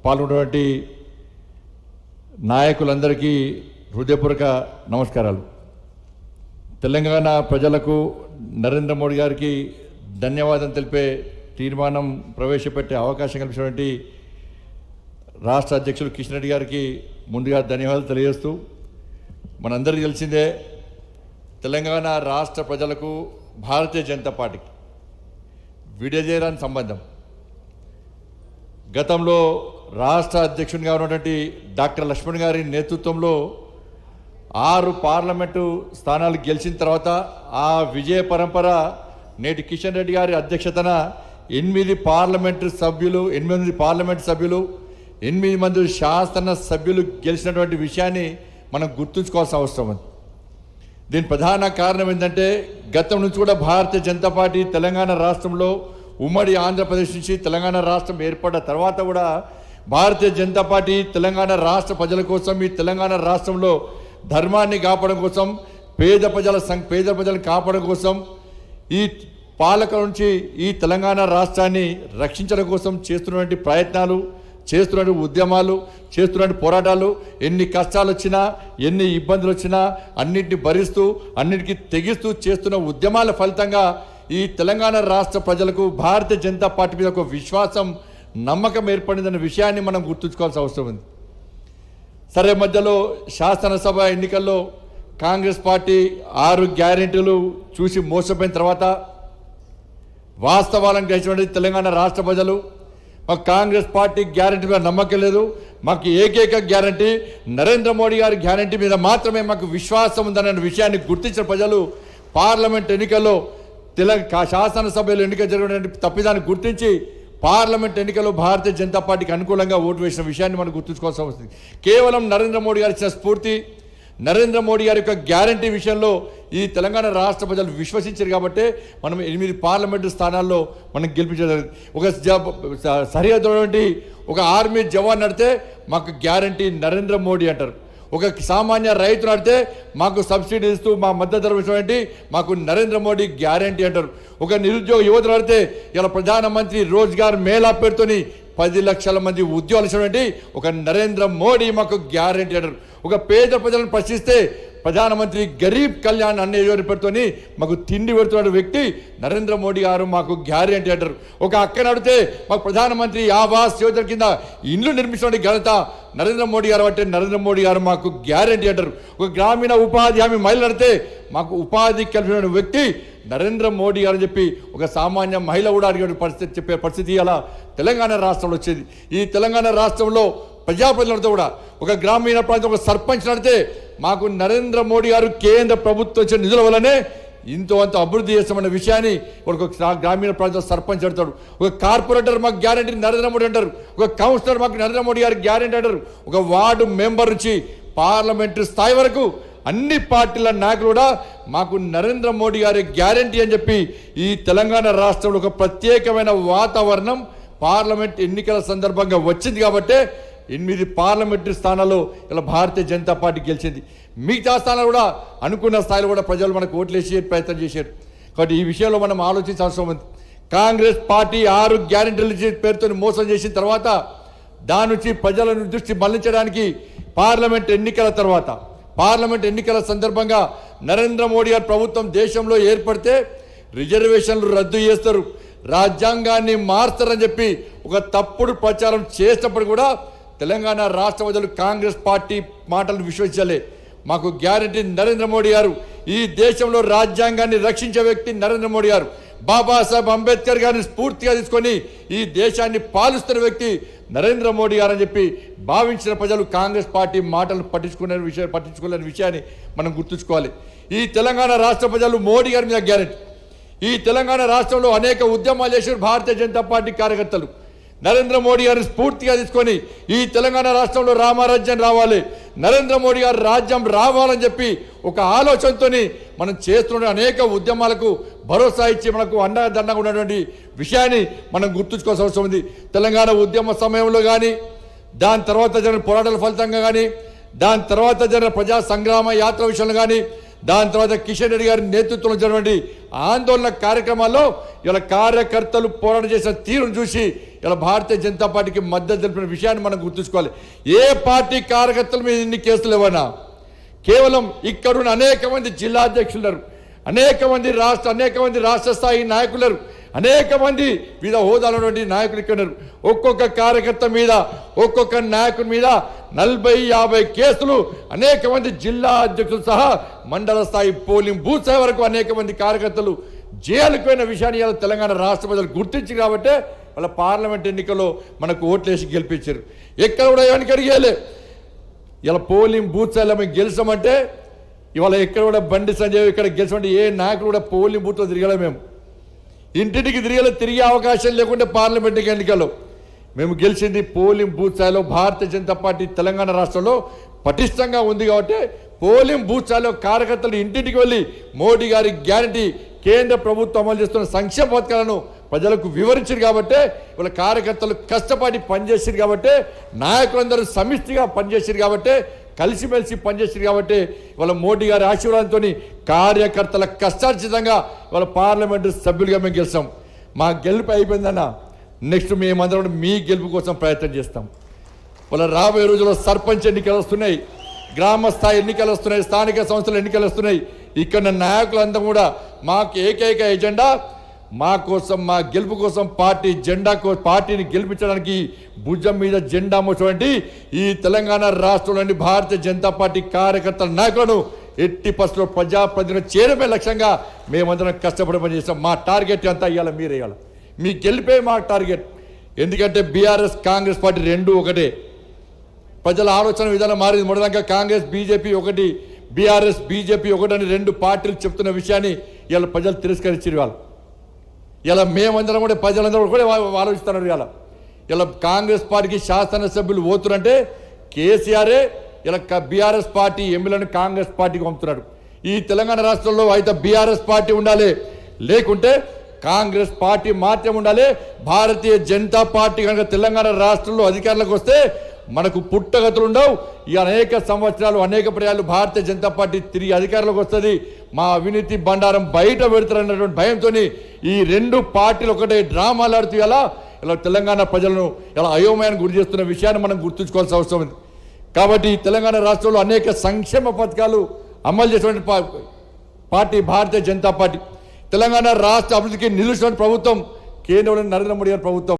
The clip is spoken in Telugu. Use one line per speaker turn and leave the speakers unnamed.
పాల్గొన్నటువంటి నాయకులందరికీ హృదయపూర్వక నమస్కారాలు. తెలంగాణ ప్రజలకు నరేంద్ర మోడీ గారికి ధన్యవాదం తెలిపే తీర్మానం ప్రవేశపెట్టే అవకాశం కల్పించినటువంటి రాష్ట్ర అధ్యక్షులు కిషన్ రెడ్డి గారికి ముందుగా ధన్యవాదాలు తెలియజేస్తూ, మనందరికీ తెలిసిందే తెలంగాణ రాష్ట్ర ప్రజలకు భారతీయ జనతా పార్టీకి విడదీయరాని సంబంధం. గతంలో రాష్ట్ర అధ్యక్షునిగా ఉన్నటువంటి డాక్టర్ లక్ష్మణ్ గారి నేతృత్వంలో 6 పార్లమెంటు స్థానాలు గెలిచిన తర్వాత ఆ విజయ పరంపర నేటి కిషన్ రెడ్డి గారి అధ్యక్షతన 8 పార్లమెంటు సభ్యులు 8 మంది శాసన సభ్యులు గెలిచినటువంటి విషయాన్ని మనం గుర్తుంచుకోవాల్సిన అవసరం ఉంది. దీని ప్రధాన కారణం ఏంటంటే, గతం నుంచి కూడా భారతీయ జనతా పార్టీ తెలంగాణ రాష్ట్రంలో ఉమ్మడి ఆంధ్రప్రదేశ్ నుంచి తెలంగాణ రాష్ట్రం ఏర్పడ్డ తర్వాత కూడా భారతీయ జనతా పార్టీ తెలంగాణ రాష్ట్ర ప్రజల కోసం, ఈ తెలంగాణ రాష్ట్రంలో ధర్మాన్ని కాపాడడం కోసం, పేద ప్రజలను కాపాడడం కోసం, ఈ పాలకుల నుంచి ఈ తెలంగాణ రాష్ట్రాన్ని రక్షించడం కోసం చేస్తున్నటువంటి ప్రయత్నాలు, చేస్తున్న ఉద్యమాలు, చేస్తున్న పోరాటాలు, ఎన్ని కష్టాలు వచ్చినా ఎన్ని ఇబ్బందులు వచ్చినా అన్నింటిని భరిస్తూ అన్నిటికీ తెగిస్తూ చేస్తున్న ఉద్యమాల ఫలితంగా ఈ తెలంగాణ రాష్ట్ర ప్రజలకు భారతీయ జనతా పార్టీ మీద ఒక విశ్వాసం, నమ్మకం ఏర్పడిందన్న విషయాన్ని మనం గుర్తుంచుకోవాల్సిన అవసరం ఉంది. సరే, మధ్యలో శాసనసభ ఎన్నికల్లో కాంగ్రెస్ పార్టీ 6 గ్యారెంటీలు చూసి మోసపోయిన తర్వాత వాస్తవాలను గ్రహించినటువంటి తెలంగాణ రాష్ట్ర ప్రజలు మాకు కాంగ్రెస్ పార్టీ గ్యారెంటీ మీద నమ్మకం లేదు, మాకు ఏకైక గ్యారెంటీ నరేంద్ర మోడీ గారి గ్యారెంటీ మీద మాత్రమే మాకు విశ్వాసం ఉందన్న విషయాన్ని గుర్తించిన ప్రజలు పార్లమెంట్ ఎన్నికల్లో శాసనసభలో ఎన్నిక జరిగిన తప్పిదాన్ని గుర్తించి పార్లమెంట్ ఎన్నికల్లో భారతీయ జనతా పార్టీకి అనుకూలంగా ఓటు వేసిన విషయాన్ని మనం గుర్తుంచుకోవాల్సిన అవసరం. కేవలం నరేంద్ర మోడీ గారు ఇచ్చిన స్ఫూర్తి, నరేంద్ర మోడీ గారి యొక్క గ్యారంటీ విషయంలో ఈ తెలంగాణ రాష్ట్ర ప్రజలు విశ్వసించారు కాబట్టి మనం 8 పార్లమెంటు స్థానాల్లో మనం గెలిపించగలిగింది. ఒక సరిహద్దు ఒక ఆర్మీ జవాన్ నడితే మాకు గ్యారంటీ నరేంద్ర మోడీ అంటారు. ఒక సామాన్య రైతు నడితే మాకు సబ్సిడీ ఇస్తూ మా మద్దతు ధర ఇచ్చినటువంటి మాకు నరేంద్ర మోడీ గ్యారంటీ అంటారు. ఒక నిరుద్యోగ యువత నడితే ఇలా ప్రధానమంత్రి రోజ్గార్ మేళా పేరుతోని 10 లక్షల మంది ఉద్యోగాలు ఇచ్చినటువంటి ఒక నరేంద్ర మోడీ మాకు గ్యారంటీ అంటారు. ఒక పేద ప్రజలను ప్రశ్నిస్తే ప్రధానమంత్రి గరీబ్ కళ్యాణ్ అనే పేరుతోని మాకు తిండి పెడుతున్న వ్యక్తి నరేంద్ర మోడీ గారు మాకు గ్యారంటీ అంటారు. ఒక అక్క నడితే మాకు ప్రధానమంత్రి ఆవాస్ యోజన కింద ఇండ్లు నిర్మించిన ఘనత నరేంద్ర మోడీ గారు అంటే నరేంద్ర మోడీ గారు మాకు గ్యారంటీ అంటారు. ఒక గ్రామీణ ఉపాధి హామీ మహిళ నడితే మాకు ఉపాధి కల్పించిన వ్యక్తి నరేంద్ర మోడీ గారు అని చెప్పి ఒక సామాన్య మహిళ కూడా అడిగే పరిస్థితి చెప్పే పరిస్థితి అలా తెలంగాణ రాష్ట్రంలో వచ్చేది. ఈ తెలంగాణ రాష్ట్రంలో ప్రజాప్రతినిధులతో కూడా ఒక గ్రామీణ ప్రాంతం ఒక సర్పంచ్ నడితే మాకు నరేంద్ర మోడీ గారు కేంద్ర ప్రభుత్వం ఇచ్చిన నిధుల వల్లనే ఇంతో అంత అభివృద్ధి చేస్తామన్న విషయాన్ని ఒక గ్రామీణ ప్రాంతం సర్పంచ్ అంటాడు. ఒక కార్పొరేటర్ మాకు గ్యారంటీ నరేంద్ర మోడీ అంటారు. ఒక కౌన్సిలర్ మాకు నరేంద్ర మోడీ గారికి గ్యారంటీ అంటారు. ఒక వార్డు మెంబర్ నుంచి పార్లమెంటరీ స్థాయి వరకు అన్ని పార్టీల నాయకులు కూడా మాకు నరేంద్ర మోడీ గారి గ్యారంటీ అని చెప్పి ఈ తెలంగాణ రాష్ట్రంలో ఒక ప్రత్యేకమైన వాతావరణం పార్లమెంట్ ఎన్నికల సందర్భంగా వచ్చింది. కాబట్టి 8 పార్లమెంటరీ స్థానాల్లో ఇలా భారతీయ జనతా పార్టీ గెలిచింది. మిగతా స్థానాలు కూడా అనుకున్న స్థాయిలో కూడా ప్రజలు మనకు ఓట్లేసే ప్రయత్నం చేశారు. కాబట్టి ఈ విషయంలో మనం ఆలోచించాల్సిన అవసరం ఉంది. కాంగ్రెస్ పార్టీ 6 గ్యారెంటీల పేరుతో మోసం చేసిన తర్వాత దాని నుంచి ప్రజలను దృష్టి మళ్లించడానికి పార్లమెంట్ ఎన్నికల సందర్భంగా నరేంద్ర మోడీ గారి ప్రభుత్వం దేశంలో ఏర్పడితే రిజర్వేషన్లు రద్దు చేస్తారు, రాజ్యాంగాన్ని మార్స్తారని చెప్పి ఒక తప్పుడు ప్రచారం చేసినప్పుడు కూడా తెలంగాణ రాష్ట్ర ప్రజలు కాంగ్రెస్ పార్టీ మాటలు విశ్వసించలే. మాకు గ్యారంటీ నరేంద్ర మోడీ గారు, ఈ దేశంలో రాజ్యాంగాన్ని రక్షించే వ్యక్తి నరేంద్ర మోడీ గారు, బాబాసాహెబ్ అంబేద్కర్ గారిని స్ఫూర్తిగా తీసుకొని ఈ దేశాన్ని పాలిస్తున్న వ్యక్తి నరేంద్ర మోడీ గారు అని చెప్పి భావించిన ప్రజలు కాంగ్రెస్ పార్టీ మాటలు పట్టించుకోలేని విషయాన్ని మనం గుర్తుంచుకోవాలి. ఈ తెలంగాణ రాష్ట్ర ప్రజలు మోడీ గారి మీద గ్యారంటీ. ఈ తెలంగాణ రాష్ట్రంలో అనేక ఉద్యమాలు చేసిన భారతీయ జనతా పార్టీ కార్యకర్తలు నరేంద్ర మోడీ గారిని స్ఫూర్తిగా తీసుకొని ఈ తెలంగాణ రాష్ట్రంలో రామరాజ్యం రావాలి, నరేంద్ర మోడీ గారి రాజ్యం రావాలని చెప్పి ఒక ఆలోచనతో మనం చేస్తున్న అనేక ఉద్యమాలకు భరోసా ఇచ్చి మనకు అండదండగా ఉన్నటువంటి విషయాన్ని మనం గుర్తుంచుకోవాల్సిన అవసరం ఉంది. తెలంగాణ ఉద్యమ సమయంలో కానీ, దాని తర్వాత జరిగిన పోరాటాల ఫలితంగా కానీ, దాని తర్వాత జరిగిన ప్రజా సంగ్రామ యాత్ర విషయంలో కానీ, దాని తర్వాత కిషన్ రెడ్డి గారి నేతృత్వంలో జరిగినటువంటి ఆందోళన కార్యక్రమాల్లో ఇలా కార్యకర్తలు పోరాటం చేసిన తీరును చూసి ఇలా భారతీయ జనతా పార్టీకి మద్దతు తెలిపిన విషయాన్ని మనం గుర్తుంచుకోవాలి. ఏ పార్టీ కార్యకర్తల మీద ఇన్ని కేసులు ఇవ్వనా? కేవలం ఇక్కడున్న అనేక మంది జిల్లా అధ్యక్షులు, అనేక మంది రాష్ట్ర స్థాయి నాయకులు, అనేక మంది వివిధ హోదాలో నాయకులు ఇక్కడ ఉన్నారు. ఒక్కొక్క కార్యకర్త మీద, ఒక్కొక్క నాయకుడి మీద 40-50 కేసులు, అనేక మంది జిల్లా అధ్యక్షులు సహా మండల స్థాయి పోలింగ్ బూత్ స్థాయి వరకు అనేక మంది కార్యకర్తలు జైలుకు పోయిన విషయాన్ని ఇలా తెలంగాణ రాష్ట్ర ప్రజలు గుర్తించి కాబట్టి వాళ్ళ పార్లమెంట్ ఎన్నికల్లో మనకు ఓట్లేసి గెలిపించారు. ఎక్కడ కూడా ఏమని కడిగేలే. ఇలా పోలింగ్ బూత్ స్థాయిలో మేము గెలిచామంటే ఇవాళ ఎక్కడ కూడా బండి సంజయ్ ఇక్కడ గెలిచామంటే ఏ నాయకుడు కూడా పోలింగ్ బూత్లో తిరగలే. మేము ఇంటింటికి తిరిగే అవకాశం లేకుంటే పార్లమెంట్ ఎన్నికల్లో మేము గెలిచింది పోలింగ్ బూత్ స్థాయిలో. భారతీయ జనతా పార్టీ తెలంగాణ రాష్ట్రంలో పటిష్టంగా ఉంది కాబట్టి పోలింగ్ బూత్ స్థాయిలో కార్యకర్తలు ఇంటింటికి వెళ్ళి మోడీ గారి గ్యారంటీ, కేంద్ర ప్రభుత్వం అమలు చేస్తున్న సంక్షేమ పథకాలను ప్రజలకు వివరించారు కాబట్టి, వాళ్ళ కార్యకర్తలు కష్టపడి పనిచేసారు కాబట్టి, నాయకులందరూ సమిష్టిగా పనిచేసారు కాబట్టి, కలిసిమెలిసి పనిచేసారు కాబట్టి వాళ్ళ మోడీ గారి ఆశీర్వాదంతో కార్యకర్తల కష్టార్జితంగా వాళ్ళ పార్లమెంటు సభ్యులుగా మేము గెలిచాం. మా గెలుపు అయిపోయిందన్న, నెక్స్ట్ మేమందరం మీ గెలుపు కోసం ప్రయత్నం చేస్తాం. వాళ్ళ రాబోయే రోజుల్లో సర్పంచ్ ఎన్నికలు వస్తున్నాయి, గ్రామ స్థాయి ఎన్నికలు వస్తున్నాయి, స్థానిక సంస్థల ఎన్నికలు వస్తున్నాయి. ఇక్కడ నాయకులంతా కూడా మాకు ఏకైక ఎజెండా, మా కోసం, మా గెలుపు కోసం, పార్టీని గెలిపించడానికి భుజం మీద జెండా మోసినటువంటి ఈ తెలంగాణ రాష్ట్రంలోని భారతీయ జనతా పార్టీ కార్యకర్తల నాయకులను ఎట్టి పరిస్థితుల్లో ప్రజాప్రతినిధులు చేరమే లక్ష్యంగా మేమందరం కష్టపడి పనిచేస్తాం. మా టార్గెట్ అంతా ఇవ్వాలి, మీరు వేయాలి. మీ గెలిపే మా టార్గెట్. ఎందుకంటే బీఆర్ఎస్ కాంగ్రెస్ పార్టీ రెండు ఒకటే. ప్రజల ఆలోచన విధానం మారింది. మొదటిదాకా కాంగ్రెస్ బీజేపీ ఒకటి, బీఆర్ఎస్ బీజేపీ ఒకటి అని రెండు పార్టీలు చెప్తున్న విషయాన్ని ఇలా ప్రజలు తిరస్కరించారు. వాళ్ళు ఇలా మేమందరం కూడా ప్రజలందరూ కూడా ఆలోచిస్తున్నారు. ఇలా కాంగ్రెస్ పార్టీకి శాసనసభ్యులు పోతున్నంటే కేసీఆరే ఇలా బీఆర్ఎస్ పార్టీ ఎమ్మెల్యేలను కాంగ్రెస్ పార్టీకి పంపుతున్నాడు. ఈ తెలంగాణ రాష్ట్రంలో అయితే బీఆర్ఎస్ పార్టీ ఉండాలి, లేకుంటే కాంగ్రెస్ పార్టీ మాత్రమే ఉండాలి. భారతీయ జనతా పార్టీ కనుక తెలంగాణ రాష్ట్రంలో అధికారంలోకి వస్తే మనకు పుట్టగతులు ఉండవు. ఈ అనేక సంవత్సరాలు, అనేక పర్యాలు భారతీయ జనతా పార్టీ తిరిగి అధికారంలోకి వస్తుంది. మా అవినీతి బండారం బయట పెడతారన్నటువంటి భయంతో ఈ రెండు పార్టీలు ఒకటే డ్రామాలు ఆడుతూ ఇలా తెలంగాణ ప్రజలను ఇలా అయోమయాన్ని గురి చేస్తున్న విషయాన్ని మనం గుర్తుంచుకోవాల్సిన అవసరం ఉంది. కాబట్టి తెలంగాణ రాష్ట్రంలో అనేక సంక్షేమ పథకాలు అమలు చేసినటువంటి పార్టీ భారతీయ జనతా పార్టీ. తెలంగాణ రాష్ట్ర అభివృద్ధికి నిలుస్తున్న ప్రభుత్వం కేంద్రంలో నరేంద్ర మోడీ గారి ప్రభుత్వం.